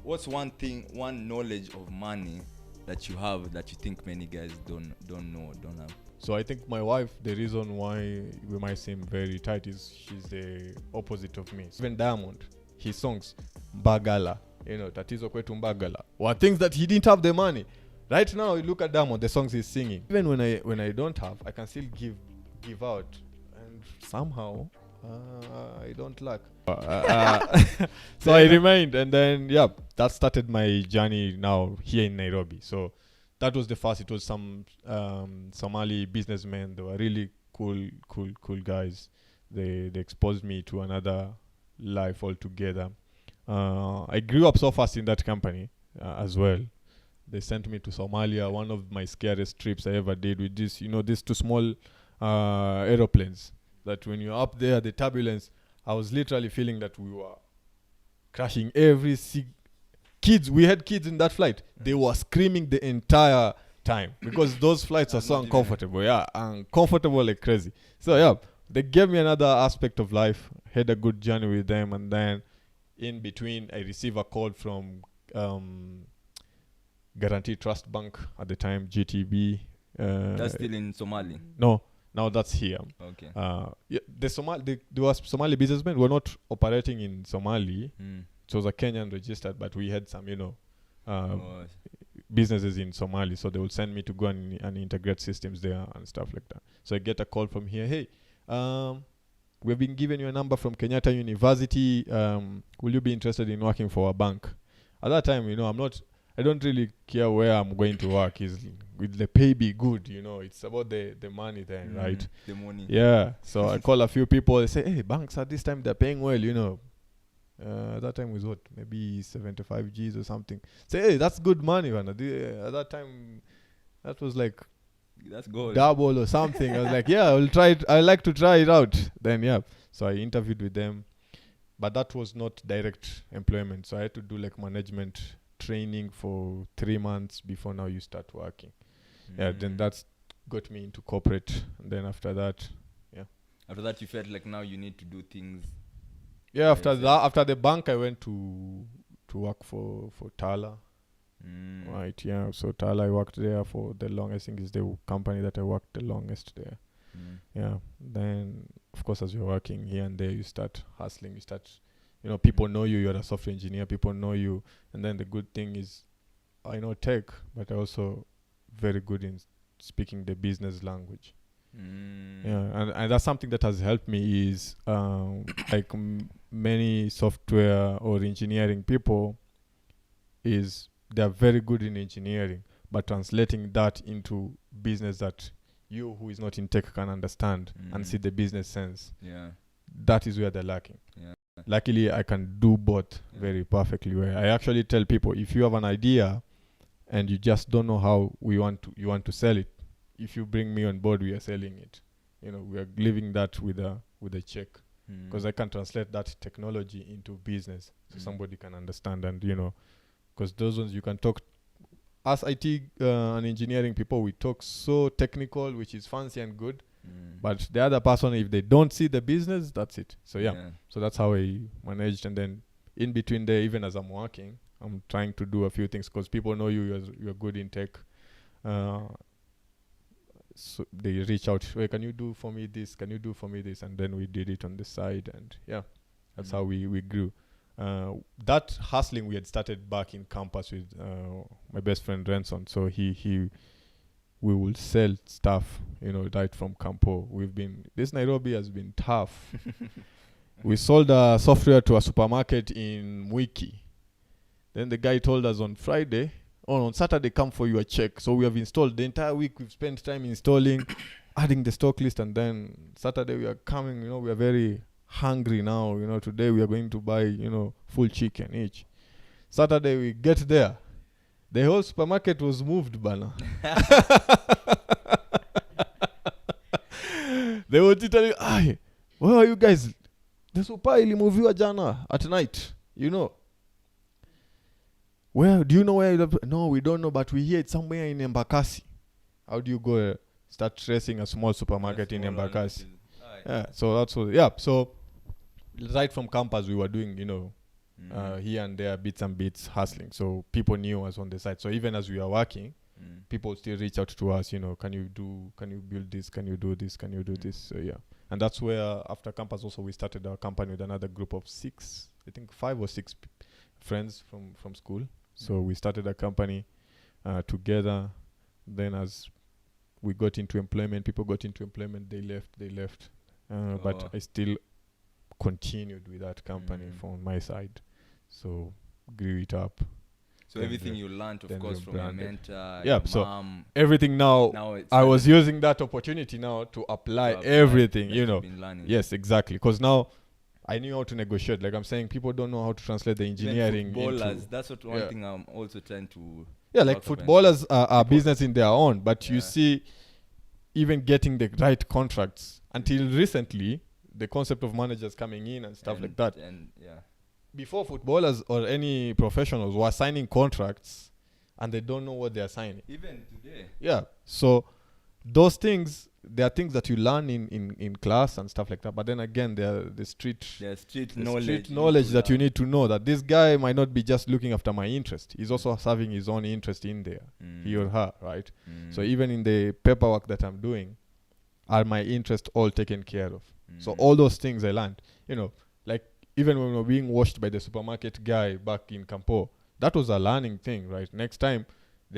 What's one knowledge of money that you have that you think many guys don't know, don't have? So I think my wife, the reason why we might seem very tight is she's the opposite of me. Even Diamond, his songs, Bagala, Tatizo Kwetu Mbagala, were things that he didn't have the money. Right now, you look at Diamond, the songs he's singing. Even when I don't have, I can still give out, and somehow I don't lack. So I remained, and then that started my journey now here in Nairobi. So that was the first. It was some Somali businessmen. They were really cool guys. They exposed me to another life altogether. I grew up so fast in that company as well. They sent me to Somalia. One of my scariest trips I ever did with these two small aeroplanes. That when you're up there, the turbulence, I was literally feeling that we were crashing kids. We had kids in that flight. They were screaming the entire time because those flights are so uncomfortable. Yeah, uncomfortable like crazy. So they gave me another aspect of life. Had a good journey with them, and then in between, I received a call from Guarantee Trust Bank at the time, GTB. That's still in Somali? No, now that's here. Okay. There was Somali businessmen were not operating in Somali. It was a Kenyan registered, but we had some, businesses in Somali, so they would send me to go and integrate systems there and stuff like that. So I get a call from here. Hey, we've been given you a number from Kenyatta University. Will you be interested in working for a bank? At that time, I don't really care where I'm going to work. Will the pay be good? It's about the money then, right? The money. Yeah. So I call a few people. They say, hey, banks at this time, they're paying well, that time was what? Maybe 75 G's or something. Say, hey, that's good money, man. At that time, that was like that's gold. Double or something. I was like, yeah, I'll try it. I like to try it out. Then, so I interviewed with them. But that was not direct employment. So I had to do like management training for 3 months before now you start working. Then that's got me into corporate. And then after that, After that, you felt like now you need to do things. Yeah, after the bank, I went to work for Tala. Right, yeah. So Tala, I worked there for the longest. I think is the company that I worked the longest there. Yeah. Then, of course, as you're working here and there, you start hustling. You start, people know you. You're a software engineer. People know you. And then the good thing is, I know tech, but I also very good in speaking the business language. Yeah, and that's something that has helped me is like many software or engineering people is they're very good in engineering, but translating that into business that you who is not in tech can understand and see the business sense. Yeah, that is where they're lacking. Yeah. Luckily, I can do both very perfectly well. I actually tell people, if you have an idea and you just don't know how you want to sell it, if you bring me on board, we are selling it. We are leaving that with a check, because I can translate that technology into business, so somebody can understand. And because those ones you can talk. As IT and engineering people, we talk so technical, which is fancy and good. But the other person, if they don't see the business, that's it. So so that's how I managed. And then in between there, even as I'm working, I'm trying to do a few things because people know you're good in tech. So they reach out, hey, can you do for me this? Can you do for me this? And then we did it on the side, and that's how we grew. That hustling we had started back in campus with my best friend Renson. So we will sell stuff, right from Campo. This Nairobi has been tough. We sold software to a supermarket in Mwiki. Then the guy told us on Friday, on Saturday, come for your check. So we have installed the entire week. We've spent time installing, adding the stock list, and then Saturday we are coming. We are very hungry now. Today we are going to buy, full chicken each. Saturday we get there, the whole supermarket was moved, bana. They were telling, where are you guys? The super ilimuviwa jana at night, Where do you know where? No, we don't know, but we hear it somewhere in Embakasi. How do you go start tracing a small supermarket in Embakasi? So that's what. Yeah. So right from campus, we were doing, here and there, bits and bits, hustling. So people knew us on the side. So even as we are working, people still reach out to us, can you build this, can you do this, can you do this? So yeah. And that's where after campus also we started our company with another group of 6, I think 5 or 6 friends from school. So we started a company together. Then as we got into employment, people got into employment, they left. But I still continued with that company from my side. So grew it up. So everything you learned, of course, from your mentor, your so mom, everything now I was using that opportunity now to apply everything, Yes, exactly. Because now I knew how to negotiate. Like I'm saying, people don't know how to translate the engineering footballers, that's what one thing I'm also trying to... Yeah, like footballers are business in their own. But you see, even getting the right contracts, until recently, the concept of managers coming in and stuff like that. And before, footballers or any professionals were signing contracts and they don't know what they are signing. Even today. Yeah. So those things, there are things that you learn in class and stuff like that. But then again, they're the street knowledge that you need to know, that this guy might not be just looking after my interest. He's also having his own interest in there, he or her, right? So even in the paperwork that I'm doing, are my interests all taken care of? So all those things I learned, like even when we were being watched by the supermarket guy back in Campo, that was a learning thing, right? The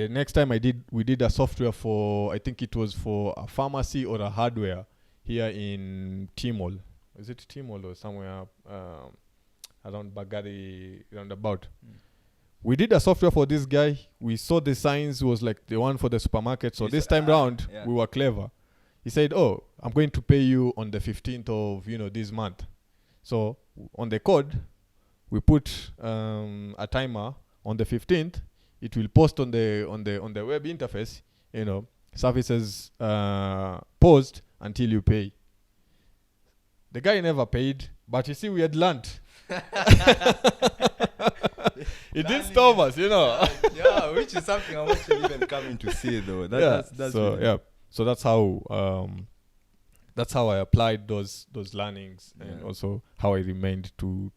next time we did a software for, I think it was for a pharmacy or a hardware here in Timol. Is it Timol or somewhere around Bagari roundabout? We did a software for this guy. We saw the signs was like the one for the supermarket. So this time round, we were clever. He said, "Oh, I'm going to pay you on the 15th of this month." So on the code, we put a timer on the 15th. It will post on the web interface. Services paused until you pay. The guy never paid, but you see, we had learned. It didn't stop us, which is something I'm actually even coming to see, though. That's so really so that's how I applied those learnings, and also how I remained to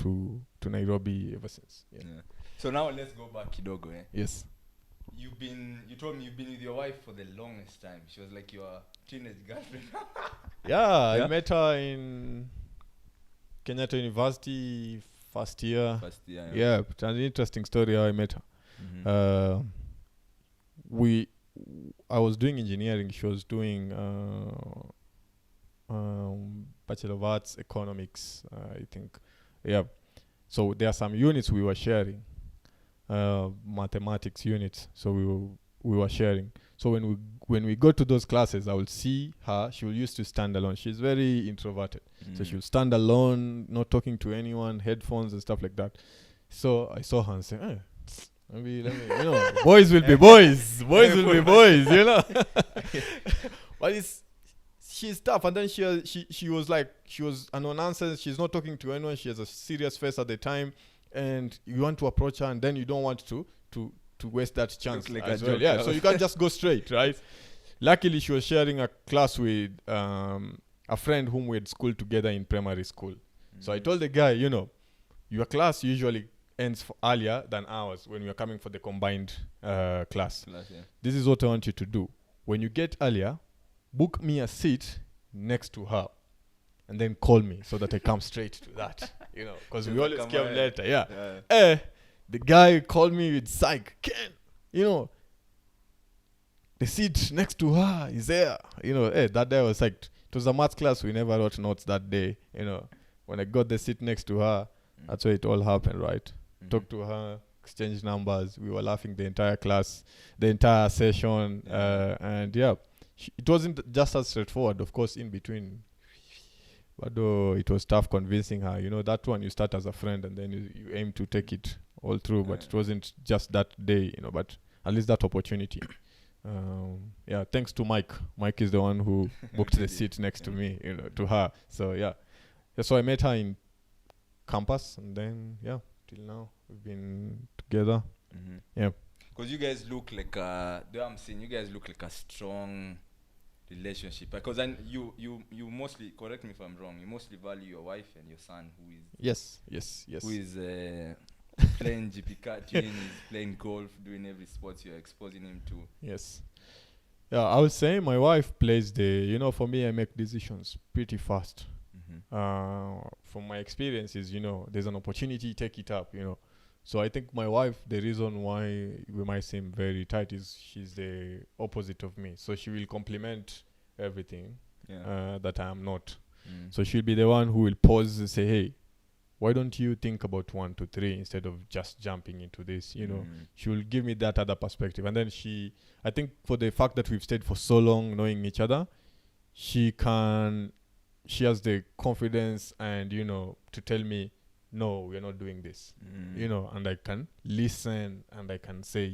Nairobi ever since. So now let's go back kidogo. Yes. You told me you've been with your wife for the longest time. She was like your teenage girlfriend. I met her in Kenyatta University first year. Yeah, it's an interesting story how I met her. I was doing engineering. She was doing Bachelor of Arts Economics, I think. Yeah. So there are some units we were sharing, mathematics units. So we were sharing. So when we go to those classes, I will see her. She will used to stand alone. She's very introverted. So she will stand alone, not talking to anyone, headphones and stuff like that. So I saw her and said, maybe let me, boys will be boys. Boys will be boys, But she's tough. And then she was like, she was a non-answer. She's not talking to anyone. She has a serious face at the time. And you want to approach her, and then you don't want to waste that chance as well. Yeah, so you can't just go straight, right? Luckily, she was sharing a class with a friend whom we had schooled together in primary school. So I told the guy, your class usually ends earlier than ours when we are coming for the combined class. This is what I want you to do. When you get earlier, book me a seat next to her, and then call me so that I come straight to that. Because we always came later. The guy called me with psych. Ken, the seat next to her is there. That day I was psyched. It was a math class. We never wrote notes that day. When I got the seat next to her, that's where it all happened, right? Talked to her, exchanged numbers. We were laughing the entire class, the entire session. And it wasn't just as straightforward, of course, in between. But it was tough convincing her. That one you start as a friend and then you aim to take it all through. But it wasn't just that day, but at least that opportunity. Thanks to Mike. Mike is the one who booked the seat next to me, to her. So, so I met her in campus, and then, till now, we've been together. Yeah. Because you guys look like, the way I'm saying, you guys look like a strong relationship. Because you mostly, correct me if I'm wrong, you mostly value your wife and your son, who is... Yes. Who is playing GP karting, he's playing golf, doing every sport you're exposing him to. Yes. Yeah, I would say my wife plays for me, I make decisions pretty fast. From my experiences, there's an opportunity, take it up. So I think my wife, the reason why we might seem very tight is she's the opposite of me. So she will complement everything that I am not. So she'll be the one who will pause and say, hey, why don't you think about 1, 2, 3 instead of just jumping into this? She will give me that other perspective. And then I think for the fact that we've stayed for so long knowing each other, she has the confidence and, to tell me, no, we're not doing this, and I can listen and I can say,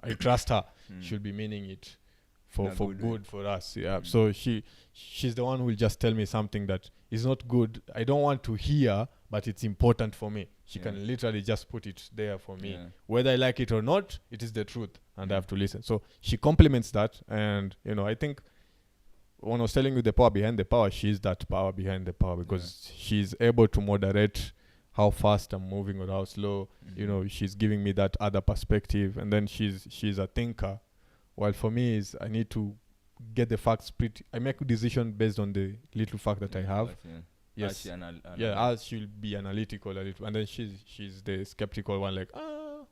I trust her. She'll be meaning it for good for us. Yeah. So she's the one who will just tell me something that is not good. I don't want to hear, but it's important for me. She can literally just put it there for me. Whether I like it or not, it is the truth and I have to listen. So she complements that. And, I think when I was telling you the power behind the power, she's that power behind the power because she's able to moderate how fast I'm moving or how slow. She's giving me that other perspective. And then she's a thinker. While for me is I need to get the facts I make a decision based on the little fact that I have. Yes. She'll be analytical a little. And then she's the skeptical one, like,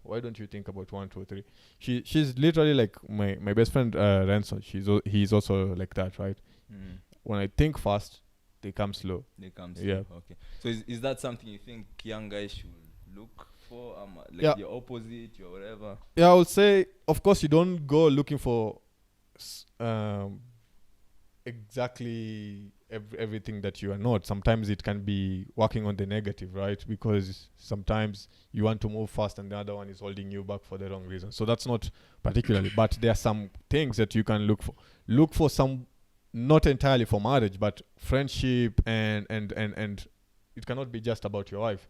why don't you think about 1, 2, 3? She's literally like my best friend Ransom. He's also like that, right? When I think fast, they come slow. Okay. So is that something you think young guys should look for? Your opposite, your whatever? Yeah, I would say, of course, you don't go looking for exactly everything that you are not. Sometimes it can be working on the negative, right? Because sometimes you want to move fast and the other one is holding you back for the wrong reason. So that's not particularly, but there are some things that you can look for. Look for some, not entirely for marriage, but friendship and it cannot be just about your wife.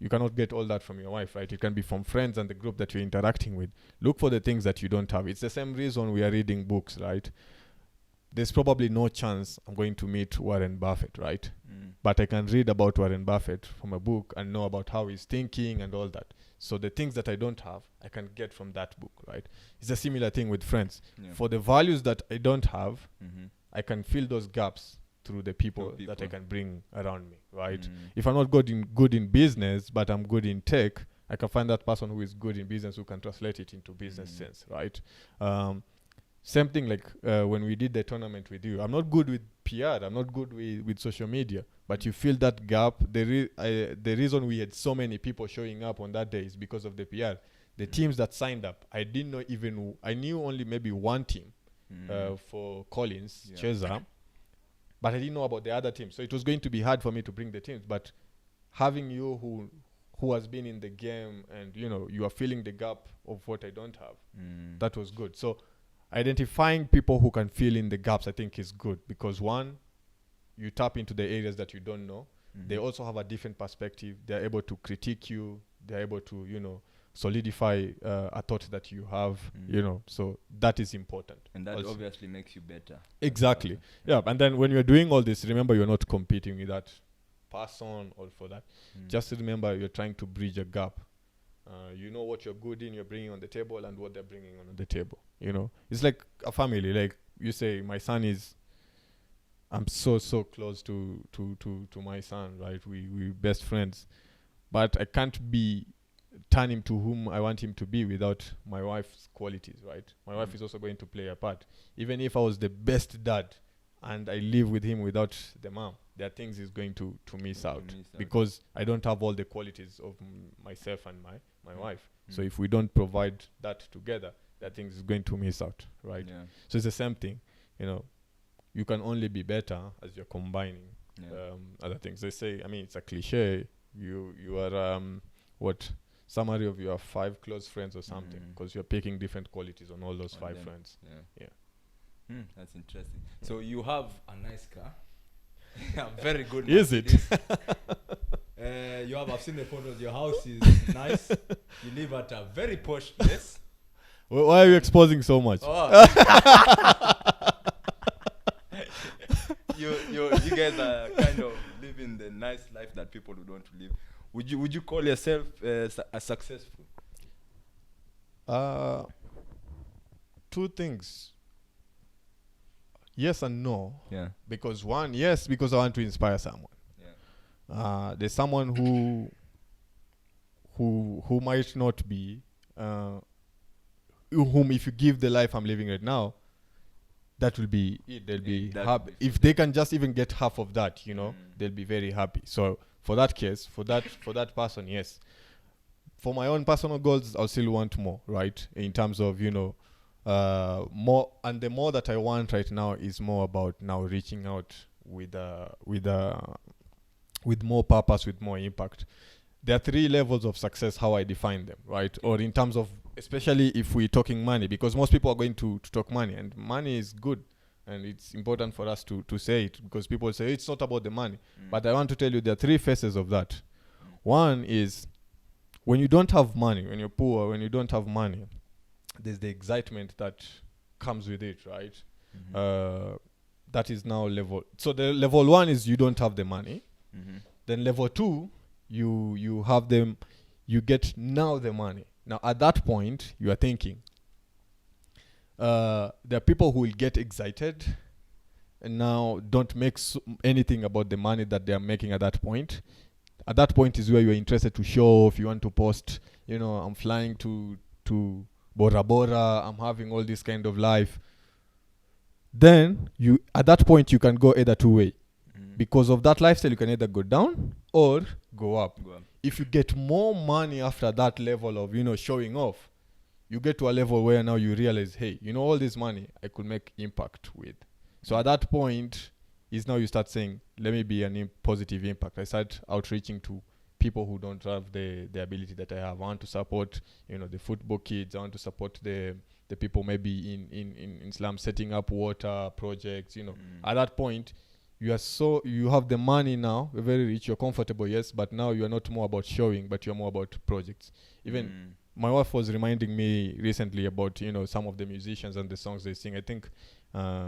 You cannot get all that from your wife, right? It can be from friends and the group that you're interacting with. Look for the things that you don't have. It's the same reason we are reading books, right? There's probably no chance I'm going to meet Warren Buffett, right? But I can read about Warren Buffett from a book and know about how he's thinking and all that. So the things that I don't have, I can get from that book, right? It's a similar thing with friends. For the values that I don't have, I can fill those gaps through the people that I can bring around me, right? If I'm not good in business, but I'm good in tech, I can find that person who is good in business who can translate it into business sense, right? Same thing like when we did the tournament with you. I'm not good with PR. I'm not good with social media. But you fill that gap. The reason we had so many people showing up on that day is because of the PR. The teams that signed up, I didn't know even... I knew only maybe one team for Collins, Chesa. But I didn't know about the other teams. So it was going to be hard for me to bring the teams. But having you who has been in the game and, you are filling the gap of what I don't have, that was good. So... identifying people who can fill in the gaps, I think, is good because one, you tap into the areas that you don't know. They also have a different perspective. They're able to critique you. They're able to, solidify a thought that you have, So that is important. And that obviously makes you better. Exactly. Yeah. And then when you're doing all this, remember you're not competing with that person or for that. Just remember you're trying to bridge a gap. You know what you're good in, you're bringing on the table, and what they're bringing on the table. It's like a family. Like you say, my son is. I'm so close to my son, right? We best friends, but I can't turn him to whom I want him to be without my wife's qualities, right? My wife is also going to play a part. Even if I was the best dad, and I live with him without the mom, there are things he's going to miss out because I don't have all the qualities of myself and my wife. So if we don't provide that together, there are things he's going to miss out, right? So it's the same thing, you can only be better as you're combining other things. They say, it's a cliche, you are summary of your 5 close friends or something, because you're picking different qualities on all those 5 friends. That's interesting. So you have a nice car. Very good. Is it? I've seen the photos. Your house is nice. You live at a very posh place. Why are you exposing so much? You guys are kind of living the nice life that people who don't live. Would you call yourself a successful? Two things. Yes and no. Yeah. Because one, yes, because I want to inspire someone. Yeah. There's someone who might not be, whom if you give the life I'm living right now, that will be it. They'll be happy if they can just even get half of that. They'll be very happy. So for that case, for that person, yes. For my own personal goals, I'll still want more, right? In terms of more, and the more that I want right now is more about now reaching out with more purpose, with more impact. There are 3 levels of success, how I define them, right? Or in terms of, especially if we're talking money, because most people are going to talk money, and money is good, and it's important for us to say it, because people say it's not about the money. But I want to tell you there are 3 phases of that. One is when you don't have money, when you're poor, when you don't have money, there's the excitement that comes with it, right? That is now level. So the level 1 is you don't have the money. Then level 2, you have them, you get now the money. Now at that point, you are thinking, there are people who will get excited and now don't make anything about the money that they are making at that point. At that point is where you're interested to show off. You want to post, I'm flying to Bora Bora, I'm having all this kind of life. Then at that point you can go either 2 ways. Because of that lifestyle, you can either go down or go up. If you get more money after that level of, showing off, you get to a level where now you realize, hey, all this money I could make impact with. So at that point is now you start saying, let me be a positive impact. I start outreaching to people who don't have the ability that I have. I want to support, the football kids. I want to support the people maybe in slums, setting up water projects. At that point, you have the money now. You're very rich. You're comfortable, yes, but now you are not more about showing, but you're more about projects. Even my wife was reminding me recently about some of the musicians and the songs they sing. I think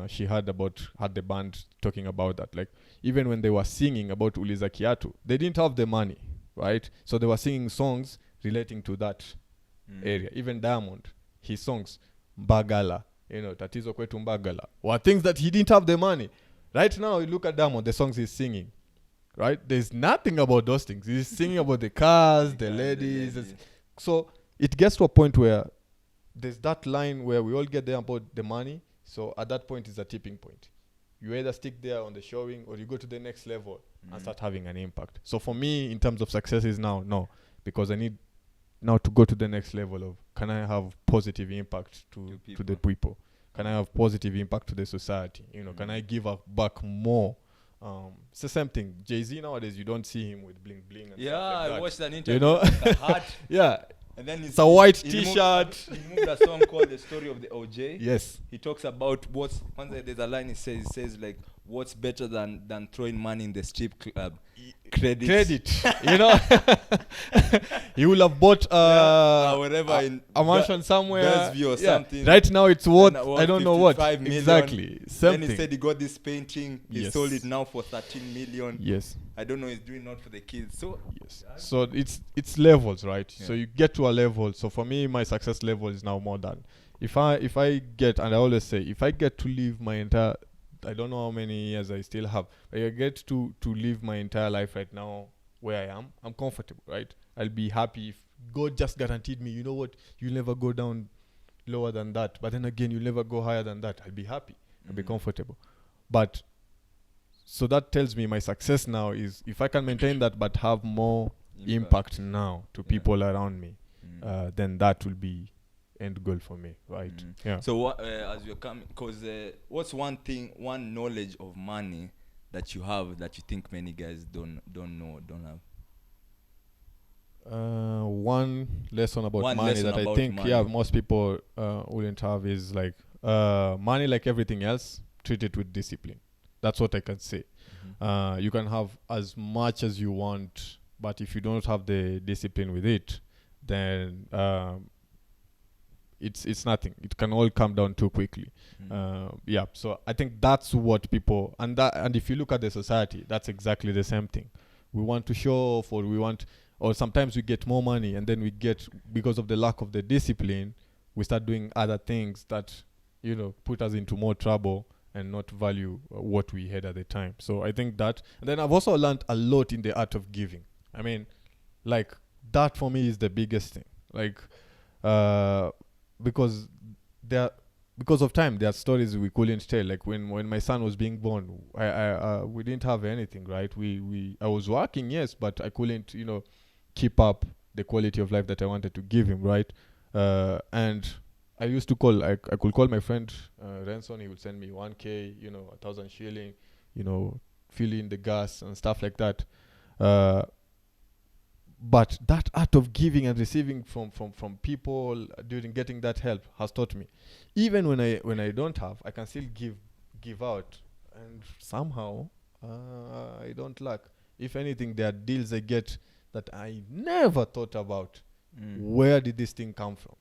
she had the band talking about that. Like even when they were singing about Uliza Kiatu, they didn't have the money, right? So they were singing songs relating to that area. Even Diamond, his songs, Mbagala, Tatizo Kwetu Mbagala, were things that he didn't have the money. Right now, you look at Diamond, the songs he's singing, right? There's nothing about those things. He's singing about the cars, the ladies. So it gets to a point where there's that line where we all get there about the money. So at that point is a tipping point. You either stick there on the showing or you go to the next level and start having an impact. So for me, in terms of success is now, no. Because I need now to go to the next level of, can I have positive impact to the people? Can I have positive impact to the society? Can I give back more? It's the same thing. Jay-Z nowadays, you don't see him with bling bling. And stuff like that. I watched an interview with a hat. Yeah. And then it's a white T-shirt. He moved a song called The Story of the OJ. Yes. He talks about there's a line he says like, what's better than throwing money in the strip club? Credit. He will have bought whatever a mansion somewhere. Bellevue or something. Right now it's worth I don't know what. Million. Exactly. Then he said he got this painting. He Yes. sold it now for 13 million. Yes. I don't know. He's doing not for the kids. So yes. So it's levels, right? Yeah. So you get to a level. So for me, my success level is now more than if I get, and I always say, if I get to live my entire, I don't know how many years I still have, but I get to live my entire life right now where I am, I'm comfortable, right? I'll be happy if God just guaranteed me, you know what, you'll never go down lower than that, but then again, you'll never go higher than that. I'll be happy. I'll be comfortable. But so that tells me my success now is if I can maintain that but have more impact now to people around me, then that will be end goal for me, right? Yeah. So what, as you're coming, because what's one knowledge of money that you have that you think many guys don't have? One lesson about money that I think most people wouldn't have is like money, like everything else, treat it with discipline. That's what I can say. You can have as much as you want, but if you don't have the discipline with it, then it's nothing. It can all come down too quickly. So I think that's what people, and if you look at the society, that's exactly the same thing. We want to show off, or we want, or sometimes we get more money and then we get, because of the lack of the discipline, we start doing other things that, put us into more trouble and not value what we had at the time. So I think that, and then I've also learned a lot in the art of giving. I mean, like, that for me is the biggest thing. Like, because of time, there are stories we couldn't tell. Like when my son was being born, we didn't have anything, right? I was working, yes, but I couldn't, keep up the quality of life that I wanted to give him, right? And I used to call, I could call my friend Renson. He would send me 1K, 1,000 shilling, fill in the gas and stuff like that. But that art of giving and receiving from people during getting that help has taught me. Even when I don't have, I can still give out, and somehow I don't lack. If anything, there are deals I get that I never thought about. Where did this thing come from?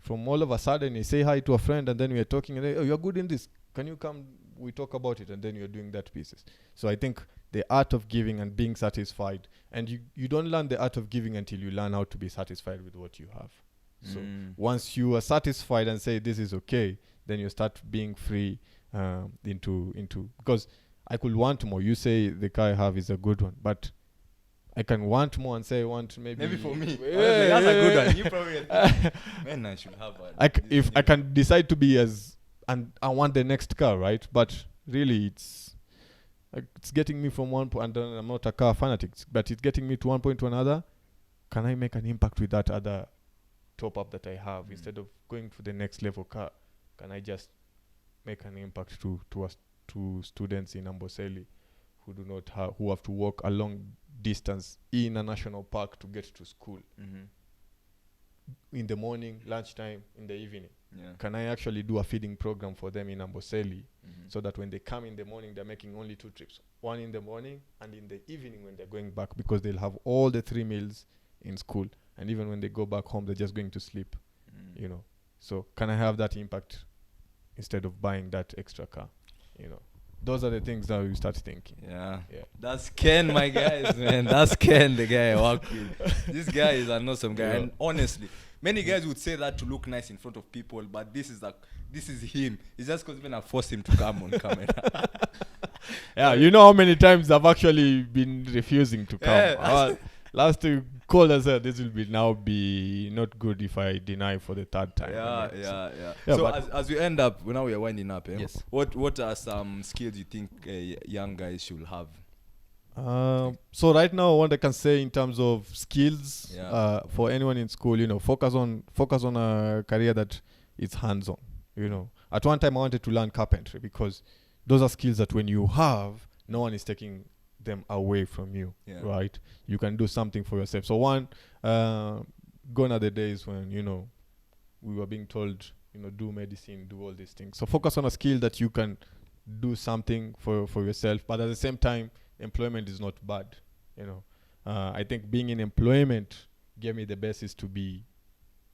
From all of a sudden, you say hi to a friend, and then we are talking, and oh, you're good in this. Can you come? We talk about it, and then you're doing that pieces. So I think the art of giving and being satisfied, and you don't learn the art of giving until you learn how to be satisfied with what you have. So once you are satisfied and say this is okay, then you start being free into because I could want more. You say the car I have is a good one, but I can want more and say I want maybe for me. That's a good one. You probably man, I should have one. If I can decide to be and I want the next car, right? But really, it's getting me from one point, and I'm not a car fanatic, but it's getting me to one point to another. Can I make an impact with that other top up that I have instead of going for the next level car? Can I just make an impact to students in Amboseli who have to walk a long distance in a national park to get to school in the morning, lunchtime, in the evening? Can I actually do a feeding program for them in Amboseli so that when they come in the morning, they're making only 2 trips, one in the morning and in the evening when they're going back, because they'll have all the 3 meals in school, and even when they go back home, they're just going to sleep. So can I have that impact instead of buying that extra car? Those are the things that you start thinking. Yeah. That's Ken, my guys, man. That's Ken, the guy I work with. This guy is an awesome guy. And honestly, many guys would say that to look nice in front of people, but this is him. It's just because when I forced him to come on camera. Yeah, you know how many times I've actually been refusing to come. Last to call us, this will be not good if I deny for the 3rd time. Yeah. So as we end up, now we are winding up. Yes. What are some skills you think young guys should have? So right now, what I can say in terms of skills, for anyone in school, focus on a career that is hands-on. At one time I wanted to learn carpentry because those are skills that when you have, no one is taking them away from you, right? You can do something for yourself. So one, gone are the days when we were being told do medicine, do all these things. So focus on a skill that you can do something for yourself, but at the same time, employment is not bad. I think being in employment gave me the basis to be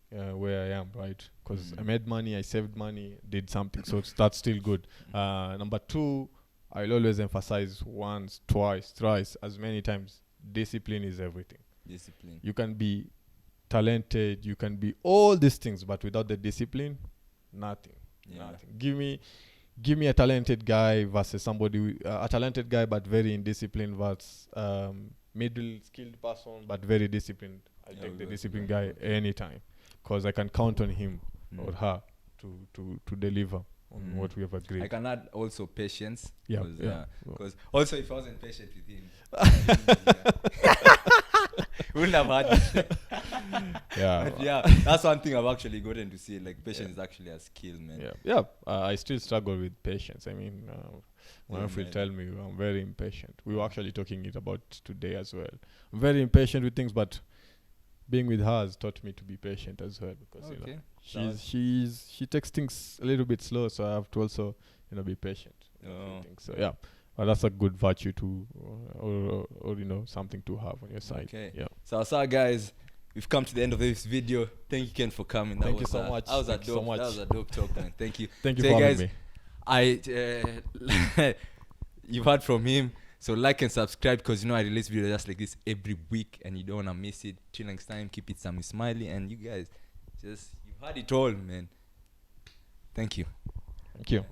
where I am, right? Because I made money, I saved money, did something. So that's still good. Number 2, I'll always emphasize once, twice, thrice, as many times. Discipline is everything. Discipline. You can be talented, you can be all these things, but without the discipline, nothing. Nothing. Give me a talented guy versus somebody, a talented guy but very indisciplined versus middle skilled person but very disciplined. I'll take the disciplined guy anytime because I can count on him or her to deliver on what we have agreed. I can add also patience. Because also if I wasn't patient with him, wouldn't have had it. That's one thing I've actually gotten to see. Like patience is actually a skill, man. I still struggle with patience. I mean, my wife will tell me I'm very impatient. We were actually talking it about today as well. I'm very impatient with things, but being with her has taught me to be patient as well because she takes things a little bit slow, so I have to also be patient. So but that's a good virtue to or something to have on your side. So guys, we've come to the end of this video. Thank you, Ken, for coming. Thank you so much. That was a dope talk, man. Thank you. Thank you for having me. You've heard from him. So like and subscribe, because you know I release videos just like this every week and you don't want to miss it. Till next time, keep it Sammy Smiley, and you guys just, you've had it all, man. Thank you. Thank you.